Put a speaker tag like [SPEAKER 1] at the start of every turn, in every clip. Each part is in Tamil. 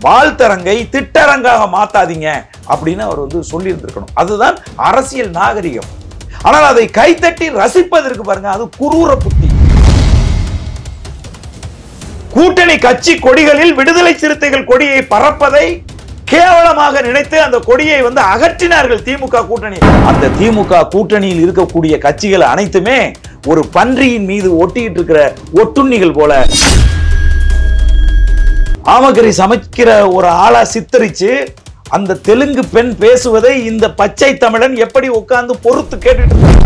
[SPEAKER 1] வாழ்த்தரங்கை திட்டரங்காக மாத்தாதீங்க அப்படின்னு அவர் வந்து சொல்லி இருந்திருக்கணும். அதுதான் அரசியல் நாகரிகம். ஆனால் அதை கைத்தட்டி ரசிப்பதற்கு பாருங்க, அது குரூர புத்தி. கூட்டணி கட்சி கொடிகளில் விடுதலை சிறுத்தைகள் கொடியை பறப்பதை கேவலமாக நினைத்து அந்த கொடியை வந்து அகற்றினார்கள் திமுக கூட்டணி. அந்த திமுக கூட்டணியில் இருக்கக்கூடிய கட்சிகள் அனைத்துமே ஒரு பன்றியின் மீது ஒட்டிட்டு இருக்கிற ஒட்டுண்ணிகள் போல ஆமகரி சமைக்கிற ஒரு ஆளா சித்தரிச்சு அந்த தெலுங்கு பெண் பேசுவதை இந்த பச்சை தமிழன் எப்படி உட்கார்ந்து பொறுத்து கேட்டுட்டு இருக்காங்க.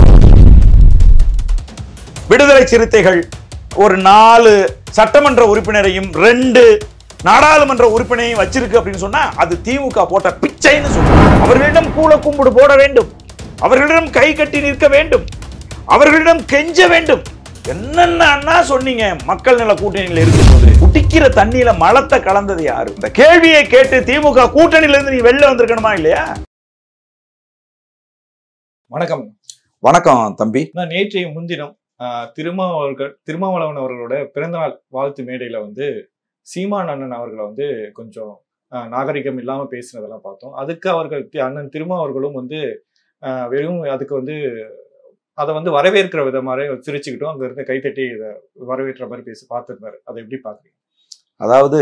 [SPEAKER 1] விடுதலை சிறுத்தைகள் ஒரு 4 சட்டமன்ற உறுப்பினரையும் 2 நாடாளுமன்ற உறுப்பினரையும் வச்சிருக்கு அப்படின்னு சொன்னா அது திமுக போட்ட பிச்சைன்னு சொல்றாங்க. அவர்களிடம் கூல கும்பிடு போட வேண்டும், அவர்களிடம் கை கட்டி நிற்க வேண்டும், அவர்களிடம் கெஞ்ச வேண்டும். என்னன்னா சொன்னீங்க மக்கள் நல கூட்டணியில் இருக்கும்போது குடிக்கிற தண்ணியில மலத்தை கலந்தது யாரு? இந்த கேள்வியை கேட்டு திமுக கூட்டணியில இருந்து நீ வெளில வந்திருக்கணுமா இல்லையா?
[SPEAKER 2] வணக்கம்.
[SPEAKER 1] வணக்கம் தம்பி.
[SPEAKER 2] நான் நேற்றைய முன்தினம் திருமாவளவன் அவர்களோட பிறந்தநாள் வாழ்த்து மேடையில வந்து சீமான் அண்ணன் அவர்களை வந்து கொஞ்சம் நாகரிகம் இல்லாம பேசினதெல்லாம் பார்த்தோம். அதுக்கு அவர்கள் அண்ணன் திருமா அவர்களும் வந்து வெறும் அதுக்கு வந்து அதை வந்து வரவேற்கிற விதமாக சிரிச்சுக்கிட்டும் அங்க இருந்து கைத்தட்டி இதை வரவேற்ற மாதிரி பேசி பார்த்திருந்தாரு. அதை எப்படி பாக்குறீங்க?
[SPEAKER 1] அதாவது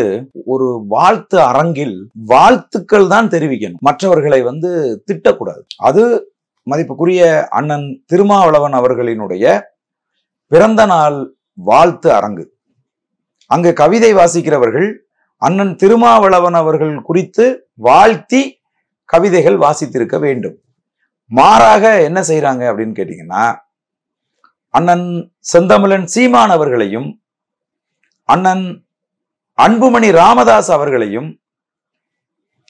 [SPEAKER 1] ஒரு வாழ்த்து அரங்கில் வாழ்த்துக்கள் தான் தெரிவிக்கணும், மற்றவர்களை வந்து திட்டக்கூடாது. அது மதிப்புக்குரிய அண்ணன் திருமாவளவன் அவர்களினுடைய பிறந்த நாள் வாழ்த்து அரங்கு. அங்கு கவிதை வாசிக்கிறவர்கள் அண்ணன் திருமாவளவன் அவர்கள் குறித்து வாழ்த்தி கவிதைகள் வாசித்திருக்க வேண்டும். மாறாக என்ன செய்யறாங்க அப்படின்னு கேட்டீங்கன்னா, அண்ணன் செந்தமிழன் சீமான் அவர்களையும் அண்ணன் அன்புமணி ராமதாஸ் அவர்களையும்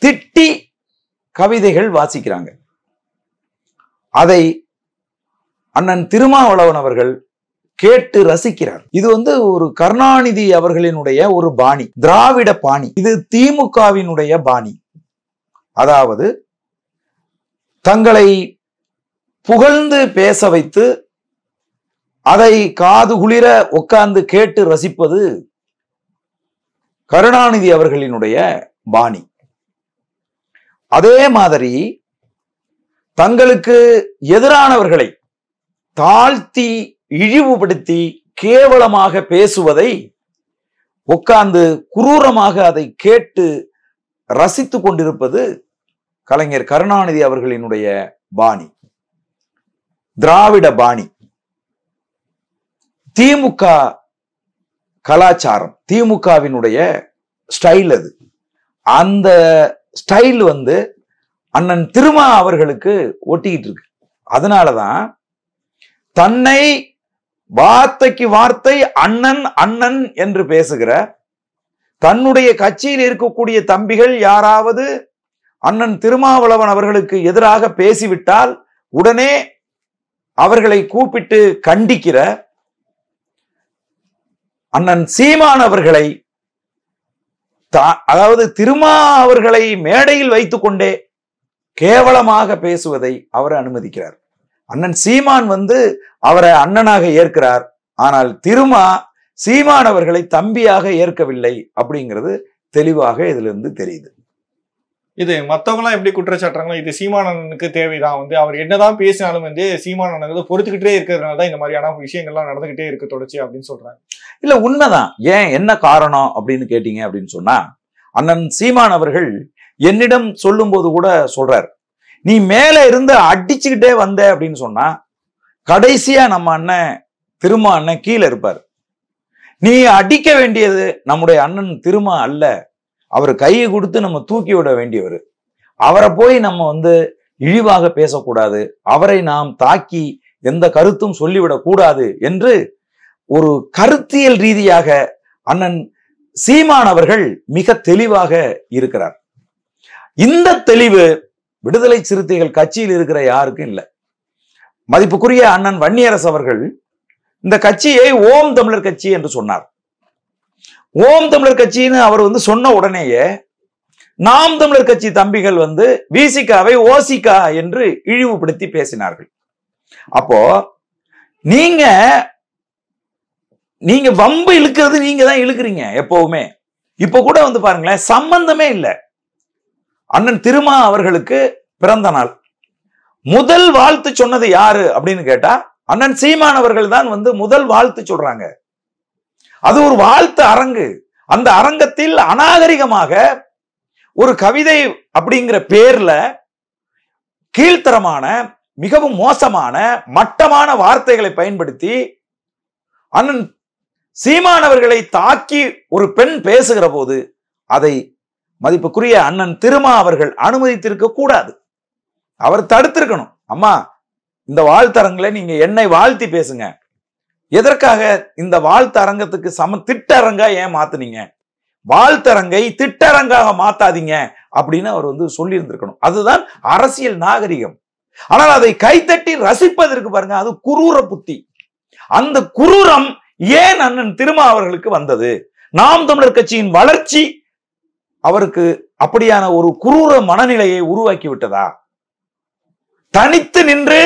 [SPEAKER 1] திட்டி கவிதைகள் வாசிக்கிறாங்க. அதை அண்ணன் திருமாவளவன் அவர்கள் கேட்டு ரசிக்கிறார். இது வந்து ஒரு கருணாநிதி அவர்களினுடைய ஒரு பாணி, திராவிட பாணி. இது திமுகவினுடைய பாணி. அதாவது தங்களை புகழ்ந்து பேச வைத்து அதை காது குளிர உட்கார்ந்து கேட்டு ரசிப்பது கருணாநிதி அவர்களினுடைய பாணி. அதே மாதிரி தங்களுக்கு எதிரானவர்களை தாழ்த்தி இழிவுபடுத்தி கேவலமாக பேசுவதை உட்கார்ந்து குரூரமாக அதை கேட்டு ரசித்து கொண்டிருப்பது கலைஞர் கருணாநிதி அவர்களினுடைய பாணி, திராவிட பாணி. திமுக கலாச்சாரம், திமுகவினுடைய ஸ்டைல் அது. அந்த ஸ்டைல் வந்து அண்ணன் திருமா அவர்களுக்கு ஒட்டிக்கிட்டு இருக்கு. அதனாலதான் தன்னை வார்த்தைக்கு வார்த்தை அண்ணன் அண்ணன் என்று பேசுகிற தன்னுடைய கட்சியில் இருக்கக்கூடிய தம்பிகள் யாராவது அண்ணன் திருமாவளவன் அவர்களுக்கு எதிராக பேசிவிட்டால் உடனே அவர்களை கூப்பிட்டு கண்டிக்கிற அண்ணன் சீமான் அவர்களை, அதாவது திருமா அவர்களை மேடையில் வைத்துக் கொண்டே கேவலமாக பேசுவதை அவர் அனுமதிக்கிறார். அண்ணன் சீமான் வந்து அவரை அண்ணனாக ஏற்கிறார், ஆனால் திருமா சீமான் அவர்களை தம்பியாக ஏற்கவில்லை அப்படிங்கிறது தெளிவாக இதுல இருந்து தெரியுது.
[SPEAKER 2] இது மற்றவங்களாம் எப்படி குற்றச்சாட்டுறாங்களோ இது சீமானனுக்கு தேவைதான். வந்து அவர் என்னதான் பேசினாலும் வந்து சீமானன் பொறுத்துக்கிட்டே இருக்கிறதுனால தான் இந்த மாதிரியான விஷயங்கள்லாம் நடந்துகிட்டே இருக்கு தொடர்ச்சி அப்படின்னு சொல்றாங்க.
[SPEAKER 1] இல்ல, உண்மைதான். ஏன், என்ன காரணம் அப்படின்னு கேட்டீங்க அப்படின்னு சொன்னா, அண்ணன் சீமான் அவர்கள் என்னிடம் சொல்லும் போது கூட சொல்றார், நீ மேல இருந்து அடிச்சுக்கிட்டே வந்த அப்படின்னு சொன்னா கடைசியா நம்ம அண்ணன் திருமா அண்ணன் கீழே இருப்பார். நீ அடிக்க வேண்டியது நம்முடைய அண்ணன் திருமா அல்ல, அவர் கையை கொடுத்து நம்ம தூக்கி விட வேண்டியவர். அவரை போய் நம்ம வந்து இழிவாக பேசக்கூடாது, அவரை நாம் தாக்கி எந்த கருத்தும் சொல்லிவிடக் கூடாது என்று ஒரு கருத்தியல் ரீதியாக அண்ணன் சீமான் அவர்கள் மிக தெளிவாக இருக்கிறார். இந்த தெளிவு விடுதலை சிறுத்தைகள் கட்சியில் இருக்கிற யாருக்கும் இல்லை. மதிப்புக்குரிய அண்ணன் வன்னியரசு அவர்கள் இந்த கட்சியை ஓம் தமிழர் கட்சி என்று சொன்னார். ஓம் தமிழர் கட்சின்னு அவர் வந்து சொன்ன உடனேயே நாம் தமிழர் கட்சி தம்பிகள் வந்து விசிகாவை ஓசிகா என்று இழிவுபடுத்தி பேசினார்கள். அப்போ நீங்க வம்பு இழுக்கிறது நீங்க தான் இழுக்கிறீங்க எப்பவுமே. இப்ப கூட வந்து பாருங்களேன், சம்பந்தமே இல்லை. அண்ணன் திருமா அவர்களுக்கு பிறந்த நாள். முதல் வாழ்த்து சொன்னது யாரு அப்படின்னு கேட்டா அண்ணன் சீமான் அவர்கள் தான் வந்து முதல் வாழ்த்து சொல்றாங்க. அது ஒரு வாழ்த்து அரங்கு. அந்த அரங்கத்தில் அநாகரிகமாக ஒரு கவிதை அப்படிங்கிற பேர்ல கீழ்த்தரமான, மிகவும் மோசமான, மட்டமான வார்த்தைகளை பயன்படுத்தி அண்ணன் சீமான் அவர்களை தாக்கி ஒரு பெண் பேசுகிற போது அதை மதிப்புக்குரிய அண்ணன் திருமா அவர்கள் அனுமதித்திருக்க கூடாது. அவர் தடுத்திருக்கணும். அம்மா, இந்த வாழ்த்தரங்களை நீங்க என்னை வாழ்த்தி பேசுங்க. எதற்காக இந்த வாழ்த்தரங்கத்துக்கு திட்டரங்கா ஏன் மாத்துனீங்க? வாழ்த்தரங்கை திட்டரங்காக மாத்தாதீங்க அப்படின்னு அவர் வந்து சொல்லி இருந்திருக்கணும். அதுதான் அரசியல் நாகரிகம். ஆனால் அதை கைத்தட்டி ரசிப்பதற்கு பாருங்க, அது குரூர புத்தி. அந்த குரூரம் ஏன் அண்ணன் திருமா அவர்களுக்கு வந்தது? நாம் தமிழர் கட்சியின் வளர்ச்சி அவருக்கு அப்படியான ஒரு குரூர மனநிலையை உருவாக்கி விட்டதா? தனித்து நின்று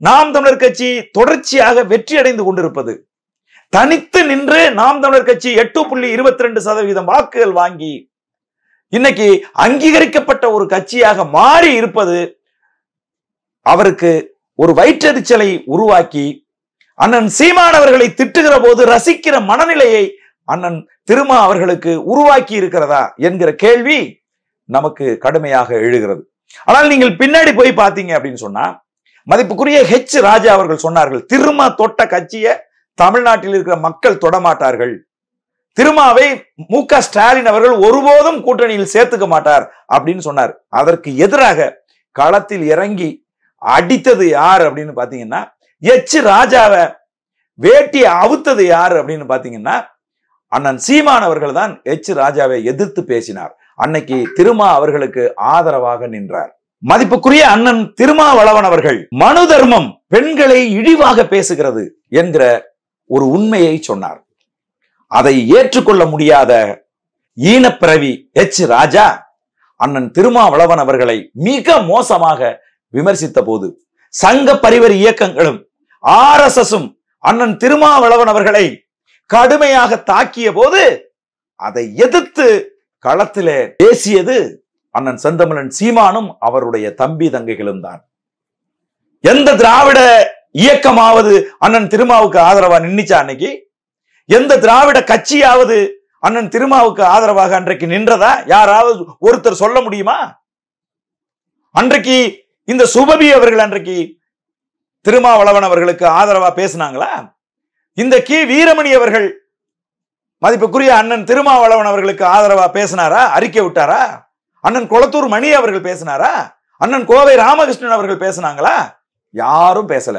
[SPEAKER 1] நாம் தமிழர் கட்சி தொடர்ச்சியாக வெற்றி அடைந்து கொண்டிருப்பது, தனித்து நின்று நாம் தமிழர் கட்சி 8.22% வாக்குகள் வாங்கி இன்னைக்கு அங்கீகரிக்கப்பட்ட ஒரு கட்சியாக மாறி இருப்பது அவருக்கு ஒரு வயிற்றெரிச்சலை உருவாக்கி அண்ணன் சீமான் அவர்களை திட்டுகிற போது ரசிக்கிற மனநிலையை அண்ணன் திருமா அவர்களுக்கு உருவாக்கி இருக்கிறதா என்கிற கேள்வி நமக்கு கடுமையாக எழுகிறது. ஆனால் நீங்கள் பின்னாடி போய் பார்த்தீங்க அப்படின்னு சொன்னா, மதிப்புக்குரிய ஹெச் ராஜா அவர்கள் சொன்னார்கள், திருமா தொட்ட கட்சியை தமிழ்நாட்டில் இருக்கிற மக்கள் தொடமாட்டார்கள். திருமாவை மு.க. ஸ்டாலின் அவர்கள் ஒருபோதும் கூட்டணியில் சேர்த்துக்க மாட்டார் அப்படின்னு சொன்னார். அதற்கு எதிராக களத்தில் இறங்கி அடித்தது யார் அப்படின்னு பாத்தீங்கன்னா, எச் ராஜாவை வேட்டியை அவுத்தது யார் அப்படின்னு பாத்தீங்கன்னா அண்ணன் சீமான் அவர்கள் தான் எச் ராஜாவை எதிர்த்து பேசினார். அன்னைக்கு திருமா அவர்களுக்கு ஆதரவாக நின்றார். மதிப்புக்குரிய அண்ணன் திருமாவளவன் அவர்கள் மனு தர்மம் பெண்களை இழிவாக பேசுகிறது என்கிற ஒரு உண்மையை சொன்னார். அதை ஏற்றுக்கொள்ள முடியாத ஈனப்பிறவி எச் ராஜா அண்ணன் திருமாவளவன் அவர்களை மிக மோசமாக விமர்சித்த போது சங்க பரிவர் இயக்கங்களும் RSSம் அண்ணன் திருமாவளவன் அவர்களை கடுமையாக தாக்கிய போது அதை எதிர்த்து களத்திலே பேசியது அண்ணன் செந்தமிழன் சீமானும் அவருடைய தம்பி தங்கைகளும் தான். எந்த திராவிட இயக்கமாவது அண்ணன் திருமாவுக்கு ஆதரவா நின்னுச்சா அன்னைக்கு? எந்த திராவிட கட்சியாவது அண்ணன் திருமாவுக்கு ஆதரவாக அன்றைக்கு நின்றதா? யாராவது ஒருத்தர் சொல்ல முடியுமா? அன்றைக்கு இந்த சுபவி அவர்கள் அன்றைக்கு திருமாவளவன் அவர்களுக்கு ஆதரவா பேசினாங்களா? இந்த கி வீரமணி அவர்கள் மதிப்புக்குரிய அண்ணன் திருமாவளவன் அவர்களுக்கு ஆதரவா பேசினாரா? அறிக்கை விட்டாரா? அண்ணன் கொளத்தூர் மணி அவர்கள் பேசினாரா? அண்ணன் கோவை ராமகிருஷ்ணன் அவர்கள் பேசினாங்களா? யாரும் பேசல.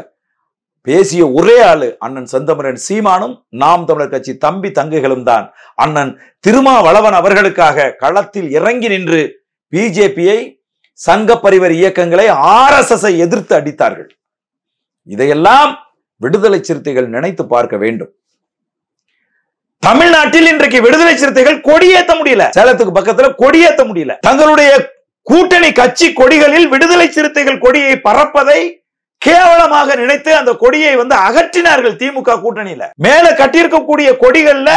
[SPEAKER 1] பேசிய ஒரே ஆளு அண்ணன் செந்தமிழன் சீமானும் நாம் தமிழர் கட்சி தம்பி தங்கைகளும் தான். அண்ணன் திருமாவளவன் அவர்களுக்காக களத்தில் இறங்கி நின்று பிஜேபியை, சங்க பரிவர் இயக்கங்களை, RSSஐ எதிர்த்து அடித்தார்கள். இதையெல்லாம் விடுதலை சிறுத்தைகள் நினைத்து பார்க்க வேண்டும். தமிழ்நாட்டில் இன்றைக்கு விடுதலை சிறுத்தைகள் கொடியேற்ற முடியல. சேலத்துக்கு பக்கத்துல கொடியேற்ற முடியல. தங்களுடைய கூட்டணி கட்சி கொடிகளில் விடுதலை சிறுத்தைகள் கொடியை பறப்பதை கேவலமாக நினைத்து அந்த கொடியை அகற்றினார்கள். திமுக கூட்டணியில மேல கட்டியிருக்கக்கூடிய கொடிகள்ல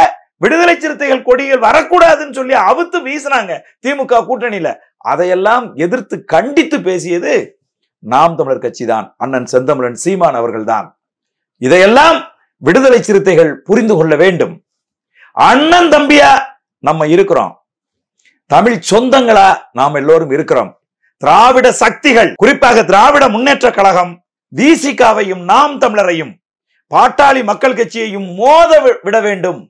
[SPEAKER 1] விடுதலை சிறுத்தைகள் கொடிகள் வரக்கூடாதுன்னு சொல்லி அவுத்து வீசினாங்க திமுக கூட்டணியில. அதையெல்லாம் எதிர்த்து கண்டித்து பேசியது நாம் தமிழர் கட்சி தான், அண்ணன் செந்தமிழன் சீமான் அவர்கள் தான். இதையெல்லாம் விடுதலை சிறுத்தைகள் புரிந்து கொள்ள வேண்டும். அண்ணன் தம்பியா நம்ம இருக்கிறோம், தமிழ் சொந்தங்களா நாம் எல்லோரும் இருக்கிறோம். திராவிட சக்திகள், குறிப்பாக திராவிட முன்னேற்ற கழகம், விசிகாவையும் நாம் தமிழரையும் பாட்டாளி மக்கள் கட்சியையும் மோத விட வேண்டும்.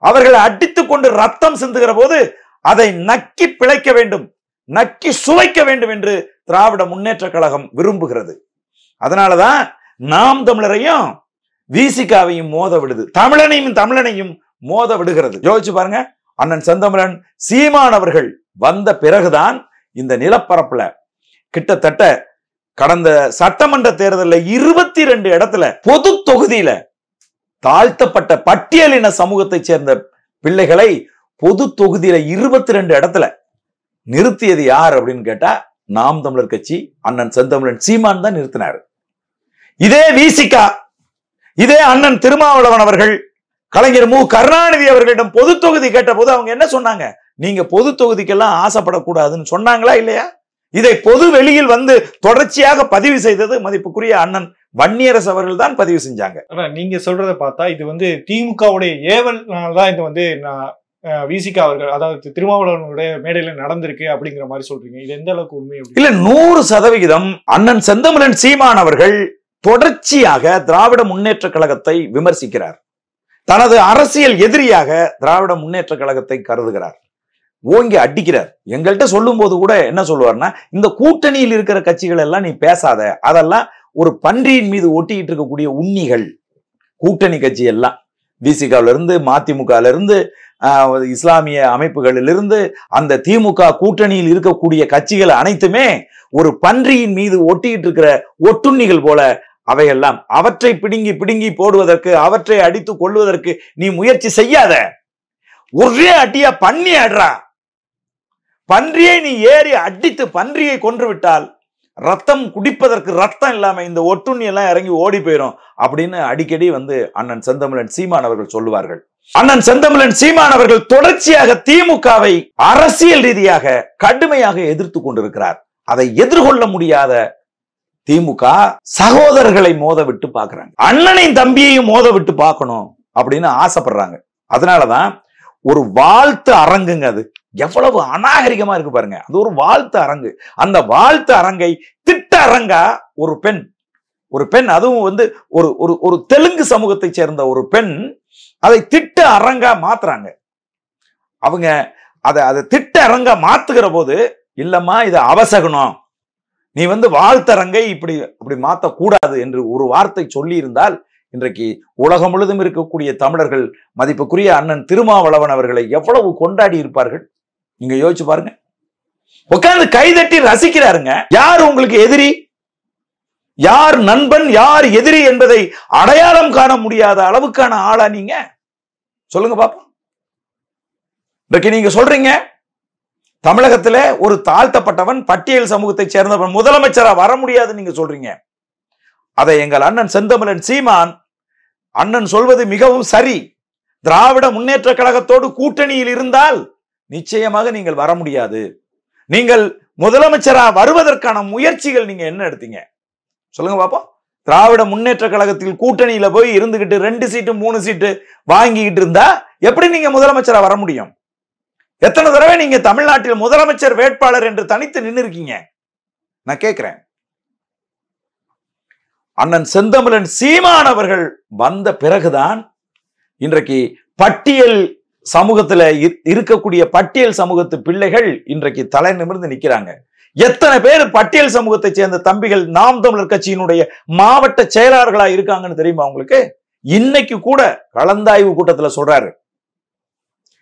[SPEAKER 1] அவர்கள் அடித்துக் கொண்டு ரத்தம் சிந்துகிற போது அதை நக்கி பிழைக்க வேண்டும், நக்கி சுவைக்க வேண்டும் என்று திராவிட முன்னேற்ற கழகம் விரும்புகிறது. அதனாலதான் நாம் தமிழரையும் விசிகாவையும் மோத விடுது, தமிழனையும் மோத விடுகிறது. யோசிச்சு பாருங்க, அண்ணன் செந்தமிழன் சீமான் அவர்கள் வந்த பிறகுதான் இந்த நிலப்பரப்புல கிட்டத்தட்ட கடந்த சட்டமன்ற தேர்தலில் 22 இடத்துல பொது தொகுதியில தாழ்த்தப்பட்ட பட்டியலின சமூகத்தை சேர்ந்த பிள்ளைகளை பொது தொகுதியில 22 இடத்துல நிறுத்தியது யார் அப்படின்னு கேட்டா நாம் தமிழர் கட்சி, அண்ணன் செந்தமிழன் சீமான் தான் நிறுத்தினார். இதே விசிகா, இதே அண்ணன் திருமாவளவன் அவர்கள் கலைஞர் மு. கருணாநிதி அவர்களிடம் பொது தொகுதி கேட்ட போது அவங்க என்ன சொன்னாங்க? நீங்க பொது தொகுதிக்கெல்லாம் ஆசைப்படக்கூடாதுன்னு சொன்னாங்களா இல்லையா? இதை பொது வெளியில் வந்து தொடர்ச்சியாக பதிவு செய்தது மதிப்புக்குரிய அண்ணன் வன்னியரசு அவர்கள் தான் பதிவு செஞ்சாங்க.
[SPEAKER 2] நீங்க சொல்றதை பார்த்தா இது வந்து திமுகவுடைய ஏவல்னால்தான் இது வந்து விசிகா அவர்கள், அதாவது திருமாவளவனுடைய மேடையில நடந்திருக்கு அப்படிங்கிற மாதிரி சொல்றீங்க. இது எந்த அளவுக்கு உண்மை?
[SPEAKER 1] இல்ல, 100% அண்ணன் செந்தமிழன் சீமான் அவர்கள் தொடர்ச்சியாக திராவிட முன்னேற்ற கழகத்தை விமர்சிக்கிறார். தனது அரசியல் எதிரியாக திராவிட முன்னேற்ற கழகத்தை கருதுகிறார், ஓங்கி அடிக்கிறார். எங்கள்கிட்ட சொல்லும் போது கூட என்ன சொல்லுவார்னா, இந்த கூட்டணியில் இருக்கிற கட்சிகள் எல்லாம் நீ பேசாத, அதெல்லாம் ஒரு பன்றியின் மீது ஒட்டிக்கிட்டு இருக்கக்கூடிய உண்ணிகள். கூட்டணி கட்சி எல்லாம் விசிகாவில இருந்து, மதிமுகல இருந்து, இஸ்லாமிய அமைப்புகளிலிருந்து, அந்த திமுக கூட்டணியில் இருக்கக்கூடிய கட்சிகள் அனைத்துமே ஒரு பன்றியின் மீது ஒட்டிக்கிட்டு இருக்கிற ஒட்டுண்ணிகள் போல. அவையெல்லாம் அவற்றை பிடுங்கி பிடுங்கி போடுவதற்கு, அவற்றை அடித்து கொள்வதற்கு நீ முயற்சி செய்யாத. ஒரே அடியா பண்ணி ஆடுறா. பன்றியை நீ ஏறி அடித்து பன்றியை கொன்று விட்டால் ரத்தம் குடிப்பதற்கு ரத்தம் இல்லாம இந்த ஒட்டுண்ணி எல்லாம் இறங்கி ஓடி போயிடும் அப்படின்னு அடிக்கடி வந்து அண்ணன் செந்தமிழன் சீமான் அவர்கள் சொல்லுவார்கள். அண்ணன் செந்தமிழன் சீமான் அவர்கள் தொடர்ச்சியாக திமுகவை அரசியல் ரீதியாக கடுமையாக எதிர்த்து கொண்டிருக்கிறார். அதை எதிர்கொள்ள முடியாத திமுக சகோதரர்களை மோத விட்டு பாக்குறாங்க, அண்ணனையும் தம்பியையும் மோத விட்டு பார்க்கணும் அப்படின்னு ஆசைப்படுறாங்க. அதனாலதான் ஒரு வாழ்த்து அரங்குங்க, அது எவ்வளவு அநாகரிகமா இருக்கு பாருங்க. அது ஒரு வாழ்த்து அரங்கு. அந்த வாழ்த்து அரங்கை திட்ட அரங்கா ஒரு பெண் அதுவும் வந்து ஒரு தெலுங்கு சமூகத்தை சேர்ந்த ஒரு பெண் அதை திட்ட அரங்கா மாத்துறாங்க. அவங்க அதை திட்ட அரங்கா மாத்துகிற போது, இல்லம்மா இது அவசகனம், நீ வந்து வாழ்த்தரங்கை இப்படி மாத்தக்கூடாது என்று ஒரு வார்த்தை சொல்லி இருந்தால் இன்றைக்கு உலகம் முழுதும் இருக்கக்கூடிய தமிழர்கள் மதிப்புக்குரிய அண்ணன் திருமாவளவன் அவர்களை எவ்வளவு கொண்டாடி இருப்பார்கள். நீங்க யோசிச்சு பாருங்க. உட்கார்ந்து கைதட்டி ரசிக்கிறாருங்க. யார் உங்களுக்கு எதிரி, யார் நண்பன், யார் எதிரி என்பதை அடையாளம் காண முடியாத அளவுக்கான ஆளா நீங்க? சொல்லுங்க பாப்போம். இன்றைக்கு நீங்க சொல்றீங்க தமிழகத்துல ஒரு தாழ்த்தப்பட்டவன், பட்டியல் சமூகத்தை சேர்ந்தவன் முதலமைச்சரா வர முடியாது நீங்க சொல்றீங்க. அதை எங்கள் அண்ணன் செந்தமிழன் சீமான் அண்ணன் சொல்வது மிகவும் சரி. திராவிட முன்னேற்ற கழகத்தோடு கூட்டணியில் இருந்தால் நிச்சயமாக நீங்கள் வர முடியாது. நீங்கள் முதலமைச்சரா வருவதற்கான முயற்சிகள் நீங்க என்ன எடுத்தீங்க சொல்லுங்க பாப்போம். திராவிட முன்னேற்ற கழகத்தில் கூட்டணியில போய் இருந்துகிட்டு 2 சீட்டு 3 சீட்டு வாங்கிக்கிட்டு இருந்தா எப்படி நீங்க முதலமைச்சரா வர முடியும்? எத்தனை தடவை நீங்க தமிழ்நாட்டில் முதலமைச்சர் வேட்பாளர் என்று தனித்து நின்று இருக்கீங்க? நான் கேட்கிறேன். அண்ணன் செந்தமிழன் சீமான் அவர்கள் வந்த பிறகுதான் இன்றைக்கு பட்டியல் சமூகத்துல இருக்கக்கூடிய பட்டியல் சமூகத்து பிள்ளைகள் இன்றைக்கு தலை நிமிர்ந்து நிக்கிறாங்க. எத்தனை பேர் பட்டியல் சமூகத்தை சேர்ந்த தம்பிகள் நாம் தமிழர் கட்சியினுடைய மாவட்ட செயலாளர்களா இருக்காங்கன்னு தெரியுமா உங்களுக்கு? இன்னைக்கு கூட கலந்தாய்வு கூட்டத்துல சொல்றாரு,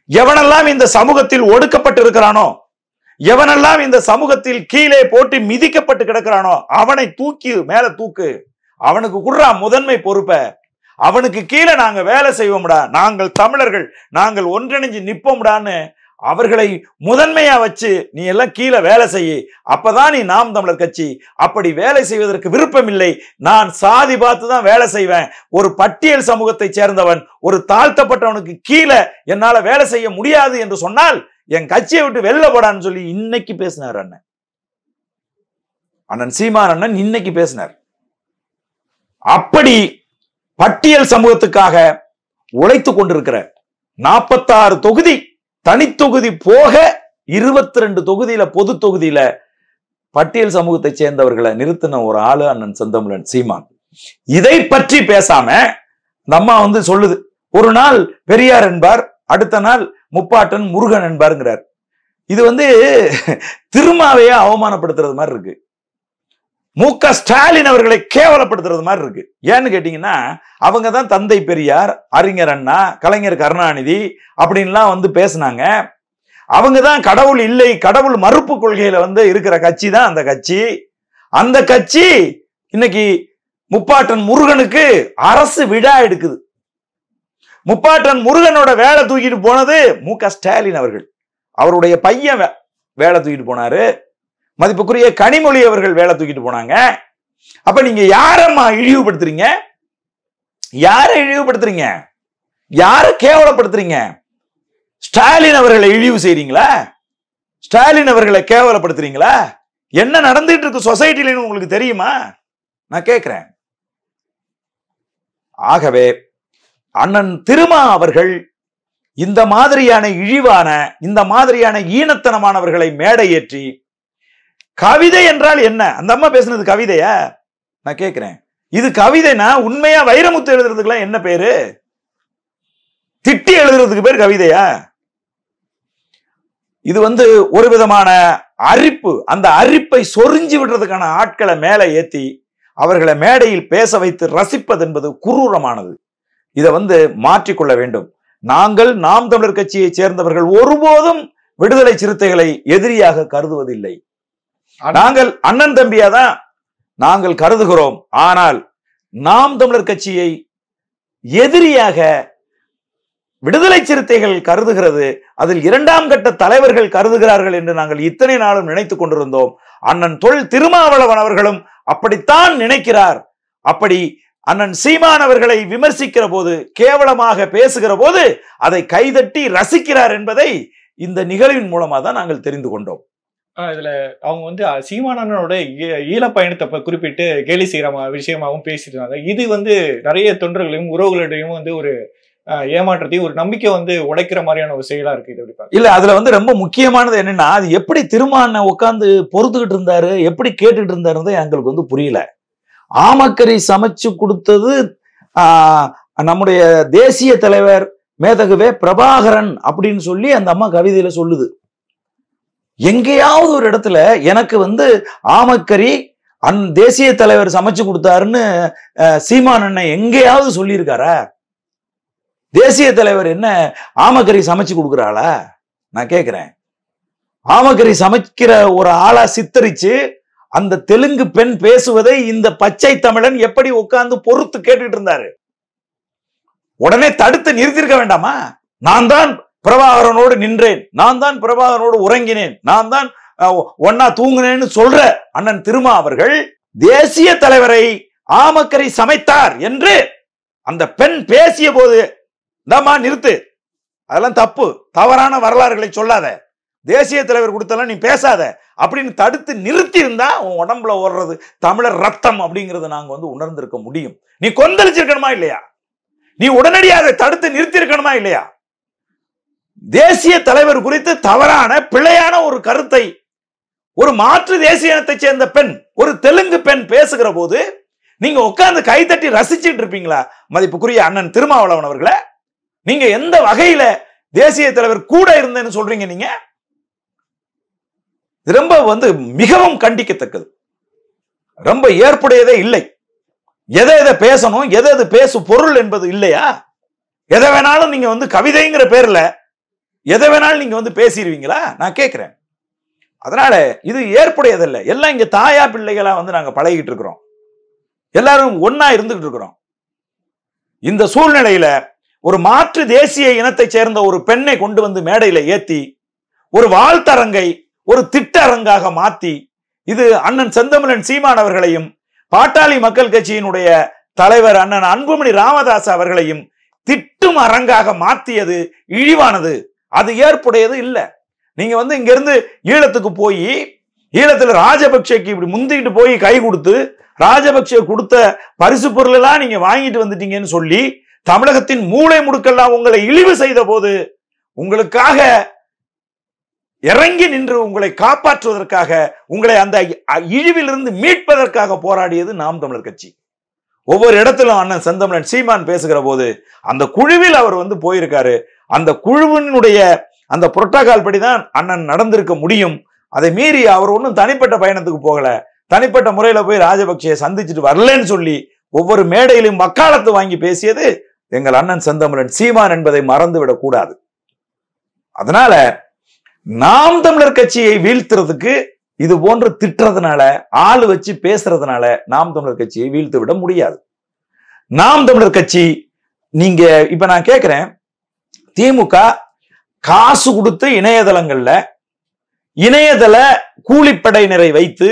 [SPEAKER 1] எவனெல்லாம் இந்த சமூகத்தில் ஒடுக்கப்பட்டு இருக்கிறானோ, எவனெல்லாம் இந்த சமூகத்தில் கீழே போட்டு மிதிக்கப்பட்டு கிடக்கிறானோ அவனை தூக்கி மேல தூக்கு, அவனுக்கு குடுறா முதன்மை பொறுப்பை, அவனுக்கு கீழே நாங்க வேலை செய்வோம்டா, நாங்கள் தமிழர்கள் நாங்கள் ஒன்றிணைஞ்சு நிப்போம்டான்னு அவர்களை முதன்மையா வச்சு நீ எல்லாம் கீழே வேலை செய்ய, அப்பதான் நீ நாம் தமிழர் கட்சி. அப்படி வேலை செய்வதற்கு விருப்பம் இல்லை, நான் சாதி பார்த்து தான் வேலை செய்வேன், ஒரு பட்டியல் சமூகத்தை சேர்ந்தவன் ஒரு தாழ்த்தப்பட்டவனுக்கு கீழே என்னால வேலை செய்ய முடியாது என்று சொன்னால் என் கட்சியை விட்டு வெளில போடான்னு சொல்லி இன்னைக்கு பேசினார் அண்ணன் சீமான் அண்ணன் இன்னைக்கு பேசினார். அப்படி பட்டியல் சமூகத்துக்காக உழைத்து கொண்டிருக்கிற 46 தொகுதி தனித்தொகுதி போக 22 தொகுதியில பொது தொகுதியில பட்டியல் சமூகத்தை சேர்ந்தவர்களை நிறுத்தின ஒரு ஆளு அண்ணன் செந்தமிழன் சீமான். இதை பற்றி பேசாம நம்ம வந்து சொல்லுது, ஒரு நாள் பெரியார் என்பார், அடுத்த நாள் முப்பாட்டன் முருகன் என்பாருங்கிறார். இது வந்து திருமாவையே அவமானப்படுத்துறது மாதிரி இருக்கு, மு.க. ஸ்டாலின் அவர்களை கேவலப்படுத்துறது மாதிரி இருக்கு. ஏன்னு கேட்டீங்கன்னா அவங்க தான் தந்தை பெரியார், அறிஞர் அண்ணா, கலைஞர் கருணாநிதி அப்படின்லாம் வந்து பேசினாங்க. அவங்க தான் கடவுள் இல்லை கடவுள் மறுப்பு கொள்கையில வந்து இருக்கிற கட்சி தான் அந்த கட்சி. அந்த கட்சி இன்னைக்கு முப்பாட்டன் முருகனுக்கு அரசு விழா எடுக்குது. முப்பாட்டன் முருகனோட வேலை தூக்கிட்டு போனது மு.க. ஸ்டாலின் அவர்கள், அவருடைய பையன் வேலை தூக்கிட்டு போனாரு, மதிப்புக்குரிய கனிமொழி அவர்கள் வேலை தூக்கிட்டு போனாங்க. அப்ப நீங்க யாரம்மா இழிவுபடுத்துறீங்க? யாரை இழிவுபடுத்துறீங்க? யாரை கேவலப்படுத்துறீங்க? ஸ்டாலின் அவர்களை இழிவு செய்றீங்களா? ஸ்டாலின் அவர்களை கேவலப்படுத்துறீங்களா? என்ன நடந்துட்டு இருக்கு சொசைட்டில உங்களுக்கு தெரியுமா? நான் கேட்கிறேன். ஆகவே அண்ணன் திருமா அவர்கள் இந்த மாதிரியான இழிவான, இந்த மாதிரியான ஈனத்தனமானவர்களை மேடை ஏற்றி, கவிதை என்றால் என்ன? அந்த அம்மா பேசுனது கவிதையா? நான் கேட்கிறேன். இது கவிதைனா உண்மையா வைரமுத்து எழுதுறதுக்குலாம் என்ன பேரு? திட்டி எழுதுறதுக்கு பேர் கவிதையா? இது ஒரு விதமான அரிப்பு. அந்த அரிப்பை சொரிஞ்சு விடுறதுக்கான ஆட்களை மேலே ஏத்தி அவர்களை மேடையில் பேச வைத்து ரசிப்பது என்பது குரூரமானது. இதை மாற்றிக்கொள்ள வேண்டும். நாங்கள் நாம் தமிழர் கட்சியை சேர்ந்தவர்கள் ஒருபோதும் விடுதலை சிறுத்தைகளை எதிரியாக கருதுவதில்லை. நாங்கள் அண்ணன் தம்பியா தான் நாங்கள் கருதுகிறோம். ஆனால் நாம் தமிழர் கட்சியை எதிரியாக விடுதலை சிறுத்தைகள் கருதுகிறது, அதில் இரண்டாம் கட்ட தலைவர்கள் கருதுகிறார்கள் என்று நாங்கள் இத்தனை நாளும் நினைத்துக் கொண்டிருந்தோம். அண்ணன் தொல் திருமாவளவன் அவர்களும் அப்படித்தான் நினைக்கிறார். அப்படி அண்ணன் சீமான் அவர்களை விமர்சிக்கிற போது, கேவலமாக பேசுகிற போது அதை கைதட்டி ரசிக்கிறார் என்பதை இந்த நிகழ்வின் மூலமா தான் நாங்கள் தெரிந்து கொண்டோம்.
[SPEAKER 2] இதுல அவங்க சீமானோட ஈழ பயணத்தை குறிப்பிட்டு கேலி செய்யற விஷயமாகவும் பேசிட்டு இது நிறைய தொண்டர்களையும் உறவுகளிடையும் ஒரு ஏமாற்றத்தையும் ஒரு நம்பிக்கை உடைக்கிற மாதிரியான ஒரு செயலா இருக்கு. இது
[SPEAKER 1] இல்ல, அதுல ரொம்ப முக்கியமானது என்னன்னா, அது எப்படி திருமான உட்கார்ந்து பொறுத்துக்கிட்டு இருந்தாரு, எப்படி கேட்டுட்டு இருந்தாரு எங்களுக்கு புரியல. ஆமக்கறி சமைச்சு கொடுத்தது நம்முடைய தேசிய தலைவர் மேதகுவே பிரபாகரன் அப்படின்னு சொல்லி அந்த அம்மா கவிதையில சொல்லுது. எங்கேயாவது ஒரு இடத்துல எனக்கு ஆமக்கறி தேசிய தலைவர் சமைச்சு கொடுத்தாருன்னு சீமான் அண்ணன் எங்கேயாவது சொல்லியிருக்காரா? தேசிய தலைவர் என்ன ஆமக்கறி சமைச்சு கொடுக்குறாளா? நான் கேட்கிறேன். ஆமக்கறி சமைக்கிற ஒரு ஆளா சித்தரிச்சு அந்த தெலுங்கு பெண் பேசுவதை இந்த பச்சை தமிழன் எப்படி உட்கார்ந்து பொறுத்து கேட்டுட்டு இருந்தாரு? உடனே தடுத்து நிறுத்திருக்க வேண்டாமா? நான் தான் பிரபாகரனோடு நின்றேன், நான் தான் பிரபாகரனோடு உறங்கினேன், நான் தான் ஒன்னா தூங்கினேன்னு சொல்ற அண்ணன் திருமா அவர்கள் தேசிய தலைவரை ஆமக்கறி சமைத்தார் என்று அந்த பெண் பேசிய போது, இந்தம்மா நிறுத்து, அதெல்லாம் தப்பு, தவறான வரலாறுகளை சொல்லாத, தேசிய தலைவர் கொடுத்தலாம் நீ பேசாத அப்படின்னு தடுத்து நிறுத்தி இருந்தா உன் உடம்புல ஓடுறது தமிழர் ரத்தம் அப்படிங்கறத நாங்க உணர்ந்திருக்க முடியும். நீ கொந்தளிச்சிருக்கணுமா இல்லையா? நீ உடனடியாக தடுத்து நிறுத்தி இருக்கணுமா இல்லையா? தேசிய தலைவர் குறித்து தவறான பிழையான ஒரு கருத்தை ஒரு மாற்று தேசிய இனத்தை சேர்ந்த பெண், ஒரு தெலுங்கு பெண் பேசுகிற போது நீங்க உட்கார்ந்து கைதட்டி ரசிச்சுட்டு இருப்பீங்களா? மதிப்புக்குரிய அண்ணன் திருமாவளவன் அவர்களை நீங்க எந்த வகையில தேசிய தலைவர் கூட இருந்தேன்னு சொல்றீங்க? நீங்க ரொம்ப மிகவும் கண்டிக்கத்தக்கது, ரொம்ப ஏற்புடையதே இல்லை. எதை எதை பேசணும், எதை எது பேசு பொருள் என்பது இல்லையா? எதை வேணாலும் நீங்க கவிதைங்கிற பேர்ல எதை வேணாலும் நீங்க பேசிடுவீங்களா? நான் கேட்கிறேன். அதனால இது ஏற்புடையதில்லை. எல்லாம் இங்க தாயா பிள்ளைகளா நாங்க பழகிட்டு இருக்கிறோம், எல்லாரும் ஒன்னா இருந்துகிட்டு இருக்கிறோம். இந்த சூழ்நிலையில ஒரு மாற்று தேசிய இனத்தை சேர்ந்த ஒரு பெண்ணை கொண்டு மேடையில ஏத்தி ஒரு வாழ்த்தரங்கை ஒரு திட்டரங்காக மாத்தி, இது அண்ணன் செந்தமிழன் சீமான் அவர்களையும் பாட்டாளி மக்கள் கட்சியினுடைய தலைவர் அண்ணன் அன்புமணி ராமதாஸ் அவர்களையும் திட்டும் அரங்காக மாத்தியது இழிவானது. அது ஏற்புடையது இல்ல. நீங்க இங்க இருந்து ஈழத்துக்கு போய் ஈழத்துல ராஜபக்சேக்கு இப்படி முந்திக்கிட்டு போய் கை கொடுத்து ராஜபக்சே கொடுத்த பரிசு பொருள் எல்லாம் நீங்க வாங்கிட்டு வந்துட்டீங்கன்னு சொல்லி தமிழகத்தின் மூளை முடுக்கெல்லாம் உங்களை இழிவு செய்த போது உங்களுக்காக இறங்கி நின்று உங்களை காப்பாற்றுவதற்காக, உங்களை அந்த இழிவிலிருந்து மீட்பதற்காக போராடியது நாம் தமிழர் கட்சி. ஒவ்வொரு இடத்திலும் அண்ணன் செந்தமிழன் சீமான் பேசுகிற போது அந்த குழுவில் அவர் போயிருக்காரு. அந்த குழுவினுடைய அந்த புரோட்டோகால் படிதான் அண்ணன் நடந்திருக்க முடியும். அதை மீறி அவர் ஒன்றும் தனிப்பட்ட பயணத்துக்கு போகல, தனிப்பட்ட முறையில போய் ராஜபக்சே சந்திச்சுட்டு வரலன்னு சொல்லி ஒவ்வொரு மேடையிலும் வக்காலத்து வாங்கி பேசியது எங்கள் அண்ணன் செந்தமிழன் சீமான் என்பதை மறந்துவிடக் கூடாது. அதனால நாம் தமிழர் கட்சியை வீழ்த்துறதுக்கு இது போன்று திட்டுறதுனால, ஆளு வச்சு பேசுறதுனால நாம் தமிழர் கட்சியை வீழ்த்து விட முடியாது. நாம் தமிழர் கட்சி நீங்க இப்ப நான் கேட்கிறேன், திமுக காசு கொடுத்து இணையதளங்கள்ல இணையதள கூலிப்படையினரை வைத்து